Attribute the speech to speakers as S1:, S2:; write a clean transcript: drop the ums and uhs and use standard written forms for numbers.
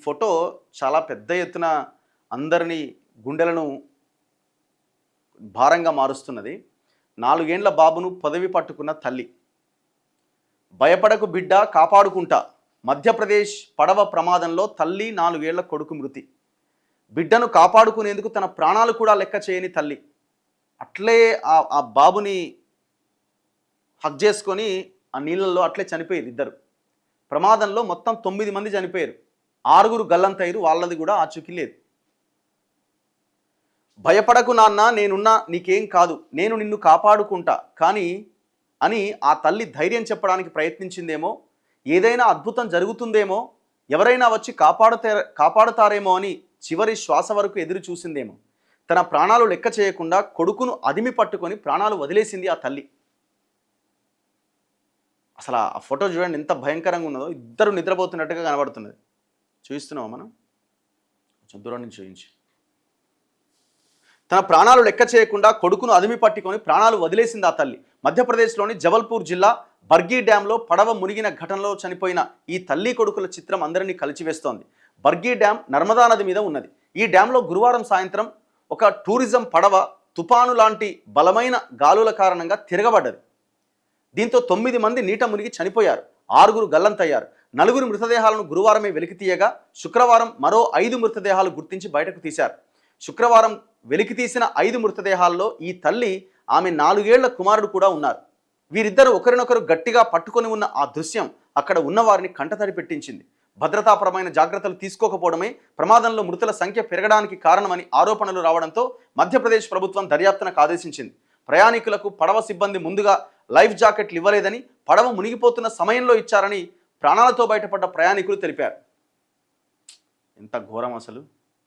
S1: Photo చాలా పెద్ద ఎత్తున అందరినీ గుండెలను భారంగా మారుస్తున్నది. 4 ఏండ్ల బాబును పదవి పట్టుకున్న తల్లి. భయపడకు బిడ్డ కాపాడుకుంటా. మధ్యప్రదేశ్ పడవ ప్రమాదంలో తల్లి 4 ఏళ్ల కొడుకు మృతి. బిడ్డను కాపాడుకునేందుకు తన ప్రాణాలు కూడా లెక్క చేయని తల్లి. అట్లే ఆ బాబుని హక్ చేసుకొని ఆ నీళ్ళల్లో అట్లే చనిపోయారు ఇద్దరు. ప్రమాదంలో మొత్తం 9 మంది చనిపోయారు. 6 గల్లంతయ్యారు. వాళ్ళది కూడా ఆచూకీ లేదు. భయపడకు నాన్న, నేనున్నా, నీకేం కాదు, నేను నిన్ను కాపాడుకుంటా కానీ అని ఆ తల్లి ధైర్యం చెప్పడానికి ప్రయత్నించిందేమో, ఏదైనా అద్భుతం జరుగుతుందేమో, ఎవరైనా వచ్చి కాపాడుతారేమో అని చివరి శ్వాస వరకు ఎదురు చూసిందేమో. తన ప్రాణాలు లెక్క చేయకుండా కొడుకును అదిమి పట్టుకొని ప్రాణాలు వదిలేసింది ఆ తల్లి. అసలు ఆ ఫోటో చూడండి ఎంత భయంకరంగా ఉన్నదో. ఇద్దరు నిద్రపోతున్నట్టుగా కనబడుతున్నది. చూపిస్తున్నావా మనం? కొంచెం దూరం నుంచి చూపించి. తన ప్రాణాలు లెక్క చేయకుండా కొడుకును అదిమి పట్టుకొని ప్రాణాలు వదిలేసింది ఆ తల్లి. మధ్యప్రదేశ్లోని జబల్పూర్ జిల్లా బర్గీ డ్యాంలో పడవ మునిగిన ఘటనలో చనిపోయిన ఈ తల్లి కొడుకుల చిత్రం అందరినీ కలిచివేస్తోంది. బర్గీ డ్యాం నర్మదా నది మీద ఉన్నది. ఈ డ్యాంలో గురువారం సాయంత్రం ఒక టూరిజం పడవ తుపాను లాంటి బలమైన గాలుల కారణంగా తిరగబడ్డది. దీంతో 9 మంది నీట మునిగి చనిపోయారు. 6 గల్లంతయ్యారు. 4 మృతదేహాలను గురువారమే వెలికి తీయగా శుక్రవారం మరో 5 మృతదేహాలు గుర్తించి బయటకు తీశారు. శుక్రవారం వెలికి తీసిన 5 మృతదేహాల్లో ఈ తల్లి, ఆమె 4 ఏళ్ల కుమారుడు కూడా ఉన్నారు. వీరిద్దరు ఒకరినొకరు గట్టిగా పట్టుకొని ఉన్న ఆ దృశ్యం అక్కడ ఉన్నవారిని కంటతడి పెట్టించింది. భద్రతాపరమైన జాగ్రత్తలు తీసుకోకపోవడమే ప్రమాదంలో మృతుల సంఖ్య పెరగడానికి కారణమని ఆరోపణలు రావడంతో మధ్యప్రదేశ్ ప్రభుత్వం దర్యాప్తునకు ఆదేశించింది. ప్రయాణికులకు పడవ సిబ్బంది ముందుగా లైఫ్ జాకెట్లు ఇవ్వలేదని, పడవ మునిగిపోతున్న సమయంలో ఇచ్చారని ప్రాణాలతో బయటపడ్డ ప్రయాణికులు తెలిపారు. ఎంత ఘోరం అసలు.